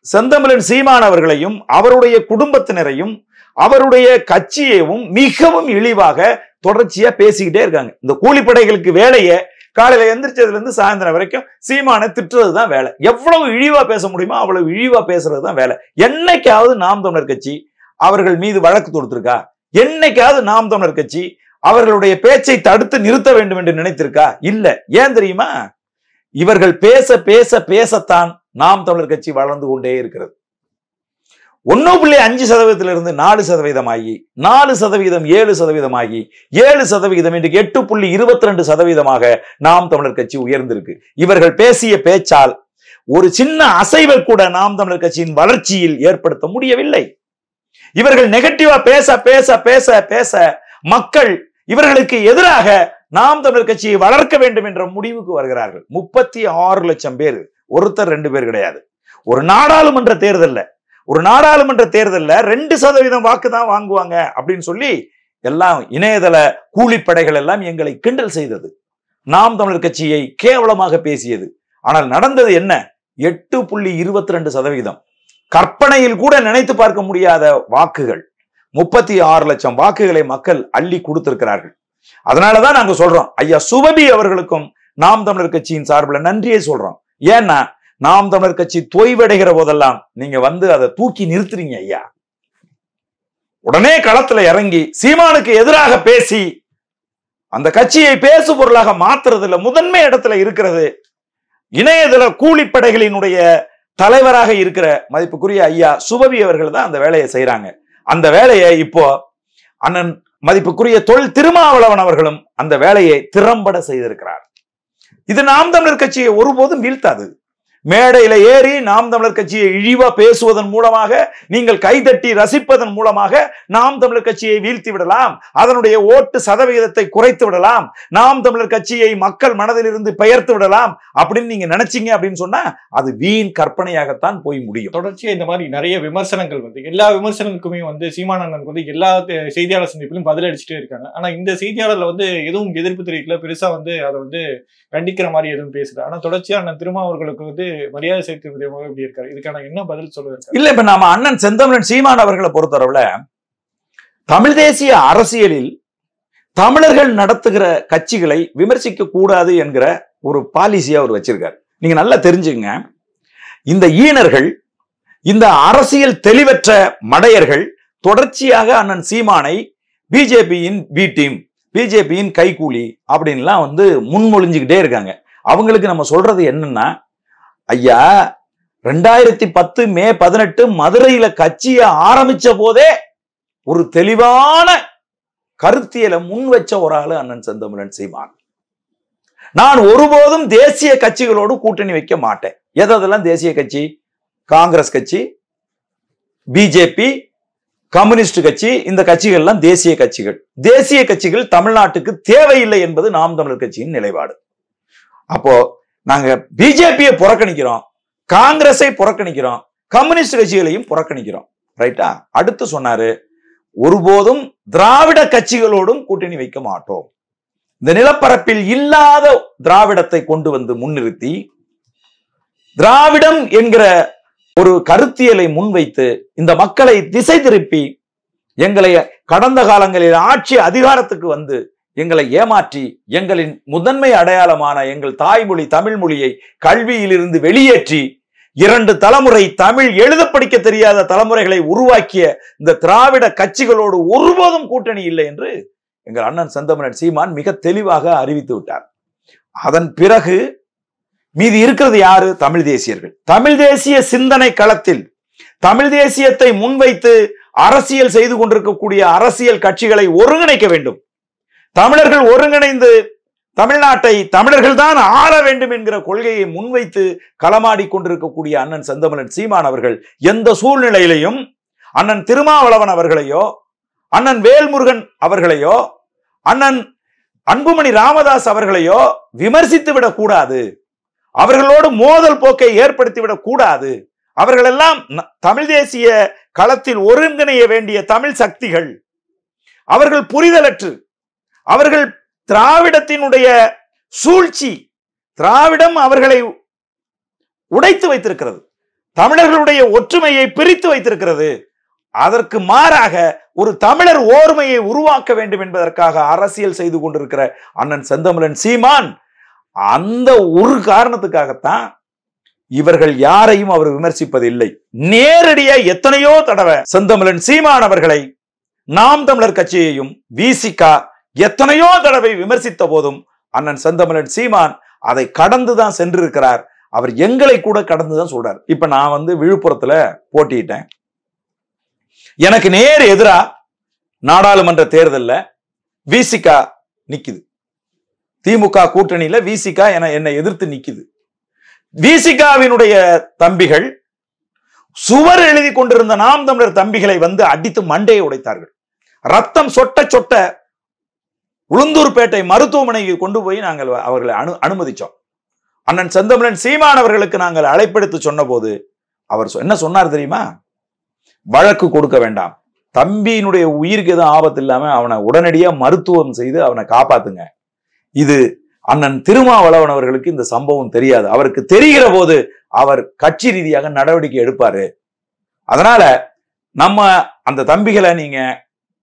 [SPEAKER 1] செந்தமிழன் சீமான் அவர்களையும் அவருடைய குடும்பத்தினரையும் அவருடைய கட்சியையும் மிகவும் இழிவாக தொடர்ச்சியா பேசிக்கிட்டே இருக்காங்க. இந்த கூலிப்படைகளுக்கு வேலையை காலையில எந்திரிச்சதுல இருந்து சாயந்தரம் வரைக்கும் சீமானை திட்டுறதுதான் வேலை. எவ்வளவு இழிவா பேச முடியுமோ அவ்வளவு இழிவா பேசுறதுதான் வேலை. என்னைக்காவது நாம் தமிழர் கட்சி அவர்கள் மீது வழக்கு தொடுத்திருக்கா? என்னைக்காவது நாம் தமிழர் கட்சி அவர்களுடைய பேச்சை தடுத்து நிறுத்த வேண்டும் என்று நினைத்திருக்கா? இல்ல. ஏன் தெரியுமா? இவர்கள் பேச பேச பேசத்தான் நாம் தமிழர் கட்சி வளர்ந்து கொண்டே இருக்கிறது. 1.5% 4% ஆகி 4% 7% ஆகி 7% இன்றைக்கு 8.22% நாம் தமிழர் கட்சி உயர்ந்திருக்கு. இவர்கள் பேசிய பேச்சால் ஒரு சின்ன அசைவை கூட நாம் தமிழர் கட்சியின் வளர்ச்சியில் ஏற்படுத்த முடியவில்லை. இவர்கள் நெகட்டிவா பேச பேச பேச பேச மக்கள் இவர்களுக்கு எதிராக நாம் தமிழர் கட்சியை வளர்க்க வேண்டும் என்ற முடிவுக்கு வருகிறார்கள். 36 லட்சம் பேர், ஒருத்தர் 2 பேர் கிடையாது. ஒரு நாடாளுமன்ற தேர்தல்ல 2% வாக்கு தான் வாங்குவாங்க அப்படின்னு சொல்லி எல்லாம் இணையதள கூலிப்படைகள் எல்லாம் எங்களை கிண்டல் செய்தது. நாம் தமிழர் கட்சியை கேவலமாக பேசியது. ஆனால் நடந்தது என்ன? 8.22%. கற்பனையில் கூட நினைத்து பார்க்க முடியாத வாக்குகள். 36 லட்சம் வாக்குகளை மக்கள் அள்ளி கொடுத்திருக்கிறார்கள். அதனாலதான் நாங்க சொல்றோம், ஐயா சுபவி அவர்களுக்கும் நாம் தமிழர் கட்சியின் சார்பில் நன்றியை சொல்றோம். ஏன்னா நாம் தமிழர் கட்சி தொய்வடைகிற போதெல்லாம் நீங்க வந்து அதை தூக்கி நிறுத்துறீங்க ஐயா. உடனே களத்துல இறங்கி சீமானுக்கு எதிராக பேசி அந்த கட்சியை பேசு பொருளாக மாத்துறதுல முதன்மை இடத்துல இருக்கிறது இணையதள கூலிப்படைகளினுடைய தலைவராக இருக்கிற மதிப்புக்குரிய ஐயா சுபவி அவர்கள் தான் அந்த வேலையை செய்யறாங்க. அந்த வேலையை இப்போ அண்ணன் மதிப்புக்குரிய தொல் திருமாவளவன் அவர்களும் அந்த வேலையை திறம்பட செய்திருக்கிறார். இது நாம் தமிழர் கட்சியை ஒருபோதும் வீழ்த்தாது. மேடையில ஏறி நாம் தமிழர் கட்சியை இழிவா பேசுவதன் மூலமாக, நீங்கள் கைதட்டி ரசிப்பதன் மூலமாக நாம் தமிழர் கட்சியை வீழ்த்தி விடலாம், அதனுடைய ஓட்டு சதவிகிதத்தை குறைத்து விடலாம், நாம் தமிழர் கட்சியை மக்கள் மனதில் இருந்து பெயர்த்து விடலாம் அப்படின்னு நீங்க நினைச்சீங்க அப்படின்னு சொன்னா அது வீண் கற்பனையாகத்தான் போய் முடியும்.
[SPEAKER 2] தொடர்ச்சியா இந்த மாதிரி நிறைய விமர்சனங்கள் வந்து எல்லா விமர்சனங்களுக்குமே வந்து சீமானந்தன் வந்து எல்லா செய்தியாளர் சந்திப்பிலும் பதிலளிச்சுட்டே இருக்காங்க. ஆனா இந்த செய்தியாளர்ல வந்து எதுவும் எதிர்ப்பு தெரிவிக்கல, பெருசா வந்து அதை வந்து கண்டிக்கிற மாதிரி எதுவும் பேசல. ஆனா தொடர்ச்சியா அண்ணன் திருமா அவர்களுக்கு வந்து மரியாதை சேர்த்து விதமாக இப்படி இருக்காரு. இதுக்கான என்ன பதில் சொல்லுவாங்க?
[SPEAKER 1] இல்ல, இப்ப நாம அண்ணன் செந்தமிழன் சீமான் அவர்களை பொறுத்தளவுல தமிழ் தேசிய அரசியலில் தமிழர்கள் நடத்துகிற கட்சிகளை விமர்சிக்க கூடாது என்கிற ஒரு பாலிசியை அவர் வச்சிருக்காரு. நீங்க நல்லா தெரிஞ்சுங்க, இந்த ஈனர்கள், இந்த அரசியல் தெளிவற்ற மடையர்கள் தொடர்ச்சியாக அண்ணன் சீமானை பிஜேபியின் பி டீம், பிஜேபியின் கைகூலி அப்படின்லாம் வந்து முன்மொழிஞ்சுக்கிட்டே இருக்காங்க. அவங்களுக்கு நம்ம சொல்றது என்னன்னா, ஐயா 2010 மே 18 மதுரையில கட்சியை ஆரம்பிச்ச போதே ஒரு தெளிவான கருத்தியலை முன் வச்ச ஒரு ஆளு அண்ணன் செந்தமிழன் சீமான். நான் ஒருபோதும் தேசிய கட்சிகளோடு கூட்டணி வைக்க மாட்டேன். எதெல்லாம் தேசிய கட்சி? காங்கிரஸ் கட்சி, பிஜேபி, கம்யூனிஸ்ட் கட்சி, இந்த கட்சிகள் எல்லாம் தேசிய கட்சிகள். தேசிய கட்சிகள் தமிழ்நாட்டுக்கு தேவையில்லை என்பது நாம் தமிழர் கட்சியின் நிலைப்பாடு. அப்போ நாங்க பிஜேபியை புறக்கணிக்கிறோம், காங்கிரஸை புறக்கணிக்கிறோம், கம்யூனிஸ்ட் கட்சிகளையும் புறக்கணிக்கிறோம். ரைட்டா? அடுத்து சொன்னாரு, ஒருபோதும் திராவிட கட்சிகளோடும் கூட்டணி வைக்க மாட்டோம். இந்த நிலப்பரப்பில் இல்லாத திராவிடத்தை கொண்டு வந்து முன்னிறுத்தி திராவிடம் என்கிற ஒரு கருத்தியலை முன்வைத்து இந்த மக்களை திசை திருப்பி எங்களை கடந்த காலங்களில் ஆட்சி அதிகாரத்துக்கு வந்து எங்களை ஏமாற்றி எங்களின் முதன்மை அடையாளமான எங்கள் தாய்மொழி தமிழ் மொழியை கல்வியிலிருந்து வெளியேற்றி 2 தலைமுறை தமிழ் எழுத படிக்க தெரியாத தலைமுறைகளை உருவாக்கிய இந்த திராவிட கட்சிகளோடு ஒருபோதும் கூட்டணி இல்லை என்று எங்கள் அண்ணன் செந்தமிழன் சீமான் மிக தெளிவாக அறிவித்து விட்டார். அதன் பிறகு மீதி இருக்கிறது யாரு? தமிழ் தேசியர்கள். தமிழ் தேசிய சிந்தனை களத்தில் தமிழ் தேசியத்தை முன்வைத்து அரசியல் செய்து கொண்டிருக்கக்கூடிய அரசியல் கட்சிகளை ஒருங்கிணைக்க வேண்டும். தமிழர்கள் ஒருங்கிணைந்து தமிழ்நாட்டை தமிழர்கள் தான் ஆள வேண்டும் என்கிற கொள்கையை முன்வைத்து களமாடி கொண்டிருக்கக்கூடிய அண்ணன் செந்தமிழன் சீமான் அவர்கள் எந்த சூழ்நிலையிலையும் அண்ணன் திருமாவளவன் அவர்களையோ, அண்ணன் வேல்முருகன் அவர்களையோ, அண்ணன் அன்புமணி ராமதாஸ் அவர்களையோ விமர்சித்து விடக்கூடாது, அவர்களோடு மோதல் போக்கை ஏற்படுத்திவிடக் கூடாது. அவர்கள் எல்லாம் தமிழ் தேசிய களத்தில் ஒருங்கிணைய வேண்டிய தமிழ் சக்திகள். அவர்கள் புரிதலற்று, அவர்கள் திராவிடத்தினுடைய சூழ்ச்சி, திராவிடம் அவர்களை உடைத்து வைத்திருக்கிறது, தமிழர்களுடைய ஒற்றுமையை பிரித்து வைத்திருக்கிறது. அதற்கு மாறாக ஒரு தமிழர் ஓர்மையை உருவாக்க வேண்டும் என்பதற்காக அரசியல் செய்து கொண்டிருக்கிற அண்ணன் செந்தமிழன் சீமான், அந்த ஒரு காரணத்துக்காகத்தான் இவர்கள் யாரையும் அவர் விமர்சிப்பதில்லை. நேரடியா எத்தனையோ தடவை செந்தமிழன் சீமான் அவர்களை நாம் தமிழர் கட்சியையும் விசிகா எத்தனையோ தடவை விமர்சித்த போதும் அண்ணன் செந்தமிழன் சீமான் அதை கடந்துதான் சென்றிருக்கிறார். அவர் எங்களை கூட கடந்துதான் சொல்றார். இப்ப நான் விழுப்புரத்துல போட்டிட்டேன். எனக்கு நேர் எதிரா நாடாளுமன்ற தேர்தல்ல விசிகா நிக்குது. திமுக கூட்டணியில விசிகா என்னை எதிர்த்து நிக்குது. விசிகாவினுடைய தம்பிகள் சுவர் எழுதி கொண்டிருந்த நாம் தமிழர் தம்பிகளை அடித்து மண்டையை உடைத்தார்கள். ரத்தம் சொட்ட சொட்ட உளுந்தூர்பேட்டை மருத்துவமனைக்கு கொண்டு போய் நாங்கள் அவர்களை அனுமதிச்சோம். அண்ணன் செந்தமிழன் சீமான் அவர்களுக்கு நாங்கள் அழைப்பெடுத்து சொன்ன போது அவர் என்ன சொன்னார் தெரியுமா? வழக்கு கொடுக்க வேண்டாம், தம்பியினுடைய உயிருக்கு எதுவும் ஆபத்து இல்லாம அவனை உடனடியா மருத்துவம் செய்து அவனை காப்பாத்துங்க. இது அண்ணன் திருமாவளவன் அவர்களுக்கு இந்த சம்பவம் தெரியாது. அவருக்கு தெரிகிற போது அவர் கட்சி ரீதியாக நடவடிக்கை எடுப்பாரு. அதனால நம்ம அந்த தம்பிகளை நீங்க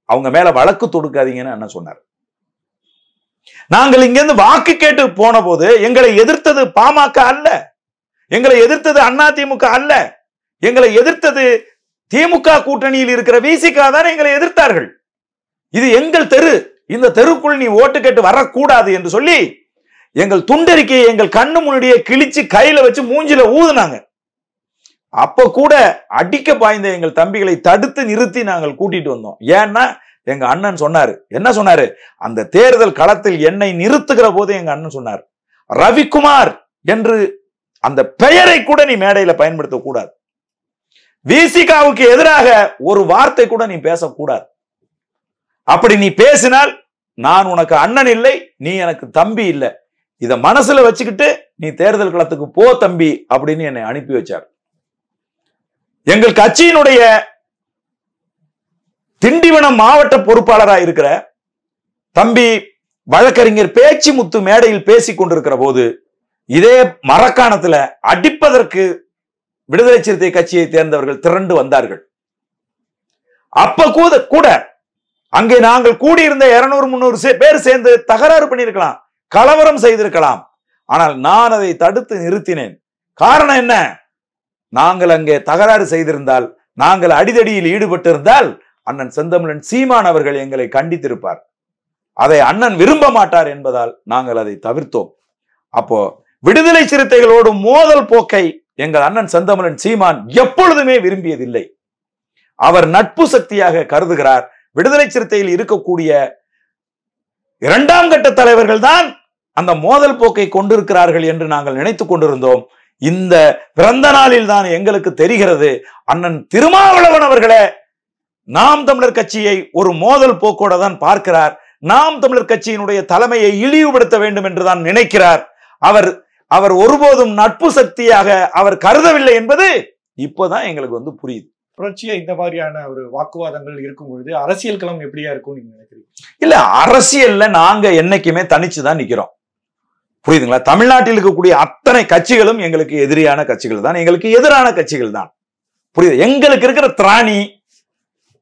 [SPEAKER 1] அவங்க மேல வழக்கு தொடுக்காதீங்கன்னு என்ன சொன்னார். நாங்கள் இங்கிருந்து வாக்கு கேட்டு போன போது எங்களை எதிர்த்தது பாமக அல்ல, எங்களை எதிர்த்தது அதிமுக அல்ல, எங்களை எதிர்த்தது திமுக கூட்டணியில் இருக்கிற விசிகா தான் எங்களை எதிர்த்தார்கள். இது எங்கள் தெரு, இந்த தெருக்குள் நீ ஓட்டு கேட்டு வரக்கூடாது என்று சொல்லி எங்கள் துண்டறிக்கையை எங்கள் கண்ணு முன்னாடியே கிழிச்சு கையில வச்சு மூஞ்சில ஊதுனாங்க. அப்ப கூட அடிக்க பாய்ந்த எங்கள் தம்பிகளை தடுத்து நிறுத்தி நாங்கள் கூட்டிட்டு வந்தோம். ஏன்னா எங்க அண்ணன் சொன்னாரு, என்ன சொன்னாரு, அந்த தேர்தல் களத்தில் என்னை நிறுத்துகிற போது எங்க அண்ணன் சொன்னார், ரவிக்குமார் என்று அந்த பெயரை கூட நீ மேடையில பயன்படுத்த கூடாது, விசிகாவுக்கு எதிராக ஒரு வார்த்தை கூட நீ பேசக்கூடாது, அப்படி நீ பேசினால் நான் உனக்கு அண்ணன் இல்லை, நீ எனக்கு தம்பி இல்லை, இத மனசுல வச்சுக்கிட்டு நீ தேர்தல் களத்துக்கு போ தம்பி அப்படின்னு என்னை அனுப்பி வச்சார். எங்கள் கட்சியினுடைய திண்டிவனம் மாவட்ட பொறுப்பாளராக இருக்கிற தம்பி வழக்கறிஞர் பேச்சு முத்து மேடையில் பேசிக் கொண்டிருக்கிற போது இதே மரக்காணத்துல அடிப்பதற்கு விடுதலை சிறுத்தை கட்சியை தேர்ந்தவர்கள் திரண்டு வந்தார்கள். அப்ப கூட அங்கே நாங்கள் கூடியிருந்த 200-300 பேர் சேர்ந்து தகராறு பண்ணியிருக்கலாம், கலவரம் செய்திருக்கலாம். ஆனால் நான் அதை தடுத்து நிறுத்தினேன். காரணம் என்ன? நாங்கள் அங்கே தகராறு செய்திருந்தால், நாங்கள் அடிதடியில் ஈடுபட்டு இருந்தால் அண்ணன் செந்தமிழன் சீமான் அவர்கள் எங்களை கண்டித்திருப்பார். அதை அண்ணன் விரும்ப மாட்டார் என்பதால் நாங்கள் அதை தவிர்த்தோம். அப்போ விடுதலை சிறுத்தைகளோடு மோதல் போக்கை எங்கள் அண்ணன் செந்தமிழன் சீமான் எப்பொழுதுமே விரும்பியதில்லை. அவர் நட்பு சக்தியாக கருதுகிறார். விடுதலை சிறுத்தையில் இருக்கக்கூடிய 2ஆம் கட்ட தலைவர்கள் தான் அந்த மோதல் போக்கை கொண்டிருக்கிறார்கள் என்று நாங்கள் நினைத்துக் கொண்டிருந்தோம். இந்த பிறந்த நாளில் தான் எங்களுக்கு தெரிகிறது, அண்ணன் திருமாவளவன் அவர்களே நாம் தமிழர் கட்சியை ஒரு மோதல் போக்கோட தான் பார்க்கிறார். நாம் தமிழர் கட்சியினுடைய தலைமையை இழிவுபடுத்த வேண்டும் என்றுதான் நினைக்கிறார். அவர் ஒருபோதும் நட்பு சக்தியாக அவர் கருதவில்லை என்பது இப்போதான் எங்களுக்கு புரியுது.
[SPEAKER 2] புரட்சியா இந்த மாதிரியான ஒரு வாக்குவாதங்கள் இருக்கும் பொழுது அரசியல் களம் எப்படியா இருக்கும் நீங்க நினைக்கிறீங்க?
[SPEAKER 1] இல்ல, அரசியல்ல நாங்க என்னைக்குமே தனிச்சுதான் நிக்கிறோம். புரியுதுங்களா? தமிழ்நாட்டில் இருக்கக்கூடிய அத்தனை கட்சிகளும் எங்களுக்கு எதிரியான கட்சிகள் தான், எங்களுக்கு எதிரான கட்சிகள் தான். புரியுது? எங்களுக்கு இருக்கிற திராணி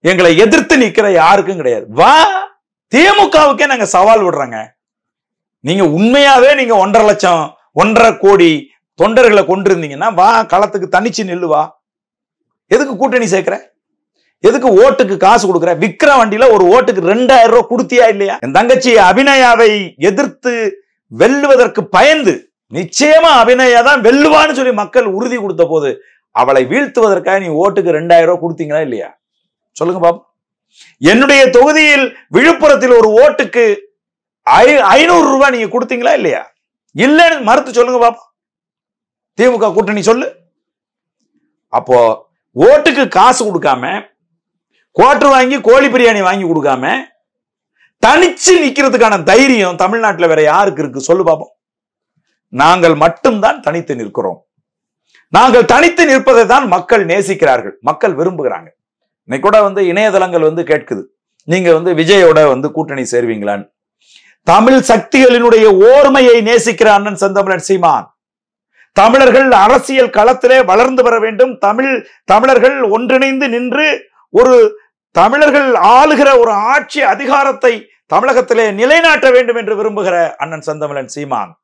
[SPEAKER 1] எங்களை எதிர்த்து நிக்கிற யாருக்கும் கிடையாது. வா, திமுகவுக்கே நாங்க சவால் விடுறாங்க. நீங்க உண்மையாவே நீங்க 1.5 லட்சம் 1.5 கோடி தொண்டர்களை கொண்டிருந்தீங்கன்னா வா, களத்துக்கு தனிச்சு நில்லுவா. எதுக்கு கூட்டணி சேர்க்கிற? எதுக்கு ஓட்டுக்கு காசு கொடுக்குற? விக்கிற வண்டியில ஒரு ஓட்டுக்கு 2000 ரூபாய் கொடுத்தியா இல்லையா? என் தங்கச்சி அபிநயாவை எதிர்த்து வெல்லுவதற்கு பயந்து நிச்சயமா அபிநயா தான் வெல்லுவான்னு சொல்லி மக்கள் உறுதி கொடுத்த போது அவளை வீழ்த்துவதற்காக நீ ஓட்டுக்கு 2000 ரூபாய் கொடுத்தீங்களா இல்லையா? சொல்லுங்க பாப்போம். என்னுடைய தொகுதியில் விழுப்புரத்தில் ஒரு ஓட்டுக்கு 500 ரூபாய் நீங்க கொடுத்தீங்களா இல்லையா? இல்லன்னு மறுத்து சொல்லுங்க பாப்போம். திமுக கூட்டணி சொல்லு. அப்போ ஓட்டுக்கு காசு கொடுக்காம, குவார்டர் வாங்கி கோழி பிரியாணி வாங்கி கொடுக்காம தனிச்சு நிக்கிறதுக்கான தைரியம் தமிழ்நாட்டில் வேற யாருக்கு இருக்கு? சொல்லு பாப்போம். நாங்கள் மட்டும்தான் தனித்து நிற்கிறோம். நாங்கள் தனித்து நிற்பதை தான் மக்கள் நேசிக்கிறார்கள், மக்கள் விரும்புகிறாங்க. இன்னைக்கு கூட இணையதளங்கள் கேட்குது, நீங்க விஜயோட கூட்டணி சேர்வீங்களான்னு. தமிழ் சக்திகளினுடைய ஓர்மையை நேசிக்கிற அண்ணன் செந்தமிழன் சீமான், தமிழர்கள் அரசியல் களத்திலே வளர்ந்து வர வேண்டும், தமிழர்கள் ஒன்றிணைந்து நின்று ஒரு தமிழர்கள் ஆளுகிற ஒரு ஆட்சி அதிகாரத்தை தமிழகத்திலே நிலைநாட்ட வேண்டும் என்று விரும்புகிற அண்ணன் செந்தமிழன் சீமான்,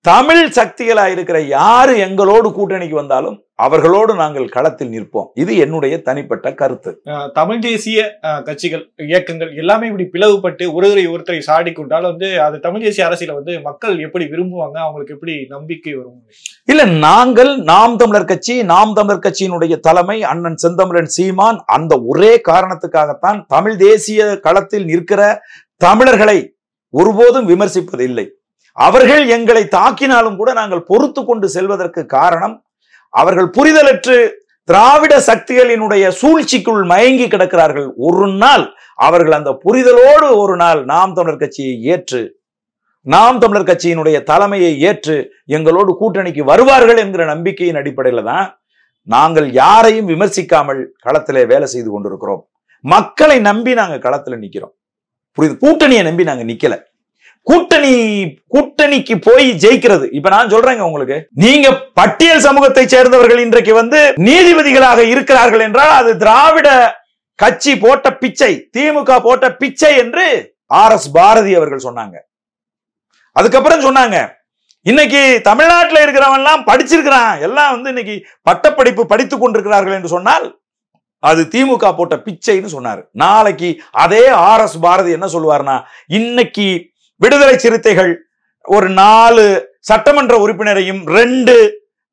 [SPEAKER 1] தமிழ் சக்திகளா இருக்கிற யாரு எங்களோடு கூட்டணிக்கு வந்தாலும் அவர்களோடு நாங்கள் களத்தில் நிற்போம். இது என்னுடைய தனிப்பட்ட கருத்து.
[SPEAKER 2] தமிழ் தேசிய கட்சிகள், இயக்கங்கள் எல்லாமே இப்படி பிளவுபட்டு ஒருத்தரை சாடி கொண்டால் அது தமிழ் தேசிய அரசியல மக்கள் எப்படி விரும்புவாங்க, அவங்களுக்கு எப்படி நம்பிக்கை வரும்?
[SPEAKER 1] இல்ல, நாங்கள் நாம் தமிழர் கட்சி, நாம் தமிழர் கட்சியினுடைய தலைமை அண்ணன் செந்தமிழன் சீமான் அந்த ஒரே காரணத்துக்காகத்தான் தமிழ் தேசிய களத்தில் நிற்கிற தமிழர்களை ஒருபோதும் விமர்சிப்பதில்லை. அவர்கள் எங்களை தாக்கினாலும் கூட நாங்கள் பொறுத்து கொண்டு செல்வதற்கு காரணம், அவர்கள் புரிதலற்று திராவிட சக்திகளினுடைய சூழ்ச்சிக்குள் மயங்கி கிடக்கிறார்கள். ஒரு நாள் அவர்கள் அந்த புரிதலோடு ஒரு நாள் நாம் தமிழர் கட்சியை ஏற்று, நாம் தமிழர் கட்சியினுடைய தலைமையை ஏற்று எங்களோடு கூட்டணிக்கு வருவார்கள் என்கிற நம்பிக்கையின் அடிப்படையில தான் நாங்கள் யாரையும் விமர்சிக்காமல் களத்திலே வேலை செய்து கொண்டிருக்கிறோம். மக்களை நம்பி நாங்க களத்துல நிக்கிறோம். புரியுது? கூட்டணியை நம்பி நாங்க நிக்கல. கூட்டணிக்கு போய் ஜெயிக்கிறது. இப்ப நான் சொல்றேங்க உங்களுக்கு, நீங்க பட்டியல் சமூகத்தை சேர்ந்தவர்கள் இன்றைக்கு நீதிபதிகளாக இருக்கிறார்கள் என்றால் அது திராவிட கட்சி போட்ட பிச்சை, திமுக போட்ட பிச்சை என்று RS பாரதி அவர்கள் சொன்னாங்க. அதுக்கப்புறம் சொன்னாங்க, இன்னைக்கு தமிழ்நாட்டில் இருக்கிறவன் எல்லாம் படிச்சிருக்கிறான், எல்லாம் இன்னைக்கு பட்டப்படிப்பு படித்துக் கொண்டிருக்கிறார்கள் என்று சொன்னால் அது திமுக போட்ட பிச்சைன்னு சொன்னாரு. நாளைக்கு அதே RS பாரதி என்ன சொல்லுவார்னா, இன்னைக்கு விடுதலை சிறுத்தைகள் ஒரு 4 சட்டமன்ற உறுப்பினரையும் 2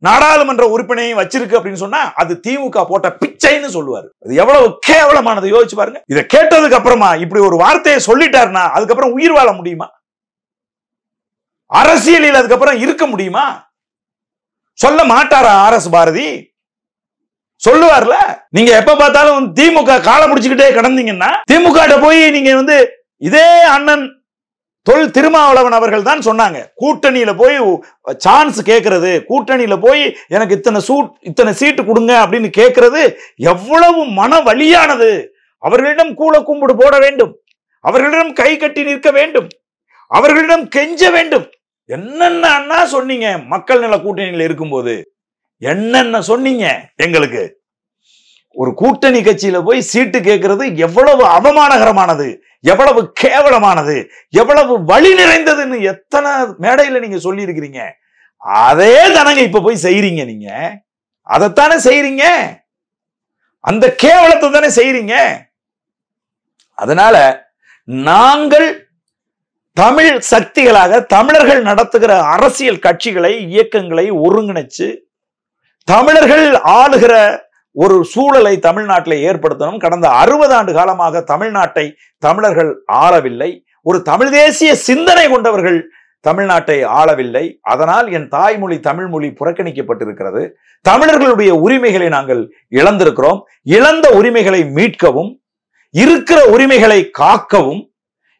[SPEAKER 1] நாடாளுமன்ற உறுப்பினரையும் வச்சிருக்கு அப்படின்னு சொன்னா அது திமுக போட்ட பிச்சைன்னு சொல்லுவாரு. அது எவ்வளவு கேவலமானது யோசிச்சு பாருங்க. இதை கேட்டதுக்கு அப்புறமா இப்படி ஒரு வார்த்தையை சொல்லிட்டாருன்னா அதுக்கப்புறம் உயிர் வாழ முடியுமா? அரசியலில் அதுக்கப்புறம் இருக்க முடியுமா? சொல்ல மாட்டாரா RS பாரதி? சொல்லுவார்ல. நீங்க எப்ப பார்த்தாலும் திமுக காலை முடிச்சுக்கிட்டே கடந்தீங்கன்னா திமுக போய் நீங்க இதே அண்ணன் தொல் திருமாவளவன் அவர்கள் தான் சொன்னாங்க, கூட்டணியில போய் சான்ஸ் கேட்கறது, கூட்டணியில போய் எனக்கு இத்தனை சீட்டு கொடுங்க அப்படின்னு கேட்கறது எவ்வளவு மன வலியானது. அவர்களிடம் கூல கும்பிடு போட வேண்டும், அவர்களிடம் கை கட்டி நிற்க வேண்டும், அவர்களிடம் கெஞ்ச வேண்டும். என்னென்ன சொன்னீங்க மக்கள் நல கூட்டணியில இருக்கும்போது? என்னென்ன சொன்னீங்க? எங்களுக்கு ஒரு கூட்டணி கட்சியில போய் சீட்டு கேட்கறது எவ்வளவு அவமானகரமானது, எவ்வளவு கேவலமானது, எவ்வளவு வழி நிறைந்ததுன்னு எத்தனை மேடையில நீங்க சொல்லி இருக்கிறீங்க. அதே தானங்க இப்ப போய் செய்றீங்க. நீங்க அதைத்தானே செய்றீங்க, அந்த கேவலத்தை தானே செய்றீங்க. அதனால நாங்கள் தமிழ் சக்திகளாக தமிழர்கள் நடத்துகிற அரசியல் கட்சிகளை, இயக்கங்களை ஒருங்கிணைச்சு தமிழர்கள் ஆளுகிற ஒரு சூழலை தமிழ்நாட்டில் ஏற்படுத்தணும். கடந்த 60 ஆண்டு காலமாக தமிழ்நாட்டை தமிழர்கள் ஆளவில்லை. ஒரு தமிழ் தேசிய சிந்தனை கொண்டவர்கள் தமிழ்நாட்டை ஆளவில்லை. அதனால் என் தாய்மொழி தமிழ் மொழி புறக்கணிக்கப்பட்டிருக்கிறது. தமிழர்களுடைய உரிமைகளை நாங்கள் இழந்திருக்கிறோம். இழந்த உரிமைகளை மீட்கவும், இருக்கிற உரிமைகளை காக்கவும்,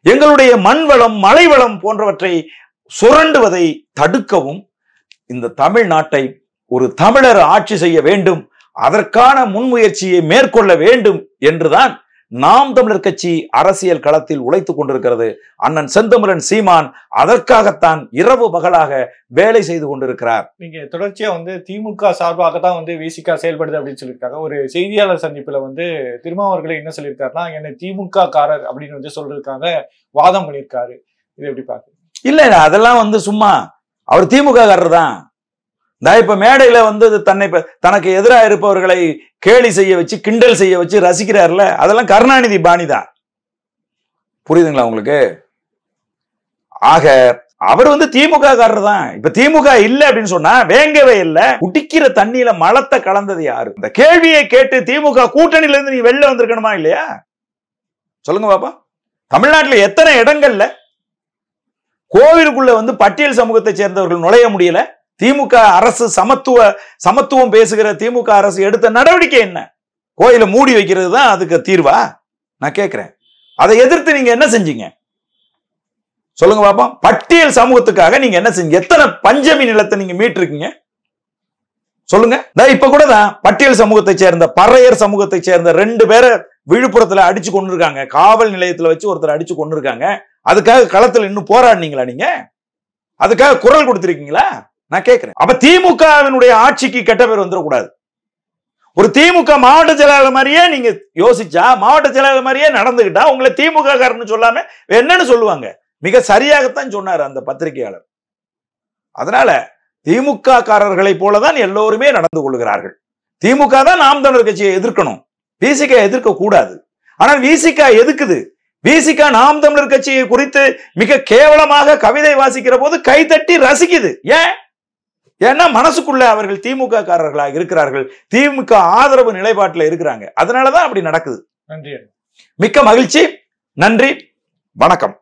[SPEAKER 1] எங்களுடைய மண்வளம் மலைவளம் போன்றவற்றை சுரண்டுவதை தடுக்கவும் இந்த தமிழ்நாட்டை ஒரு தமிழர் ஆட்சி செய்ய வேண்டும், அதற்கான முன்முயற்சியை மேற்கொள்ள வேண்டும் என்றுதான் நாம் தமிழர் கட்சி அரசியல் களத்தில் உழைத்துக் கொண்டிருக்கிறது. அண்ணன் செந்தமிழன் சீமான் அதற்காகத்தான் இரவு பகலாக வேலை செய்து கொண்டிருக்கிறார்.
[SPEAKER 2] நீங்க தொடர்ச்சியா திமுக சார்பாக தான் விசிக செயல்படுது அப்படின்னு சொல்லியிருக்காங்க. ஒரு செய்தியாளர் சந்திப்புல திருமாவளவன் என்ன சொல்லியிருக்காருன்னா, என்ன திமுக காரர் அப்படின்னு சொல்றதுக்காக வாதம் பண்ணியிருக்காரு. இது எப்படி பாக்க?
[SPEAKER 1] இல்ல, அதெல்லாம் சும்மா அவர் திமுக காரர் தான். இப்ப மேடையில தனக்கு எதிராக இருப்பவர்களை கேலி செய்ய வச்சு, கிண்டல் செய்ய வச்சு ரசிக்கிறார்ல, அதெல்லாம் கருணாநிதி பாணிதான். புரியுதுங்களா உங்களுக்கு? ஆக அவர் திமுக காரர் தான். இப்ப திமுக இல்ல அப்படின்னு சொன்னா வேங்கவே இல்ல. குடிக்கிற தண்ணியில மலத்தை கலந்தது யாரு? இந்த கேள்வியை கேட்டு திமுக கூட்டணியில இருந்து நீ வெளில வந்திருக்கணுமா இல்லையா? சொல்லுங்க பாப்பா. தமிழ்நாட்டுல எத்தனை இடங்கள்ல கோவிலுக்குள்ள பட்டியல் சமூகத்தை சேர்ந்தவர்கள் நுழைய முடியல? திமுக அரசு சமத்துவம் பேசுகிற திமுக அரசு எடுத்த நடவடிக்கை என்ன? கோயிலை மூடி வைக்கிறது தான் அதுக்கு தீர்வா? நான் கேட்கிறேன். அதை எதிர்த்து நீங்க என்ன செஞ்சீங்க? சொல்லுங்க பாப்பா. பட்டியல் சமூகத்துக்காக நீங்க என்ன செஞ்சீங்க? எத்தனை பஞ்சமி நிலத்தை நீங்க மீட்டிருக்கீங்க சொல்லுங்க. இப்ப கூட தான் பட்டியல் சமூகத்தை சேர்ந்த, பறையர் சமூகத்தை சேர்ந்த 2 பேரை விழுப்புரத்துல அடிச்சு கொண்டு இருக்காங்க. காவல் நிலையத்துல வச்சு ஒருத்தர் அடிச்சு கொண்டு இருக்காங்க. அதுக்காக களத்துல இன்னும் போராடினீங்களா? நீங்க அதுக்காக குரல் கொடுத்திருக்கீங்களா? நான் கேட்கிறேன். அப்ப திமுகவினுடைய ஆட்சிக்கு கெட்ட பேர் வந்துடக்கூடாது. ஒரு திமுக மாவட்ட செயலாளர் மாதிரியே நீங்க யோசிச்சா, மாவட்ட செயலாளர் மாதிரியே நடந்துகிட்டா உங்களை திமுக காரன்னு சொல்லாம என்னன்னு சொல்லுவாங்க? மிக சரியாகத்தான் சொன்னார் அந்த பத்திரிகையாளர். அதனால திமுக காரர்களை போலதான் எல்லோருமே நடந்து கொள்கிறார்கள். திமுக தான் நாம் தமிழர் கட்சியை எதிர்க்கணும், விசிக எதிர்க்க கூடாது. ஆனால் விசிக எதுக்குது? விசிக நாம் தமிழர் கட்சியை குறித்து மிக கேவலமாக கவிதை வாசிக்கிற போது கைதட்டி ரசிக்குது. ஏன்னா மனசுக்குள்ள அவர்கள் திமுக காரர்களாக இருக்கிறார்கள், திமுக ஆதரவு நிலைப்பாட்டில் இருக்கிறாங்க. அதனாலதான் அப்படி நடக்குது.
[SPEAKER 2] நன்றி.
[SPEAKER 1] மிக்க மகிழ்ச்சி. நன்றி, வணக்கம்.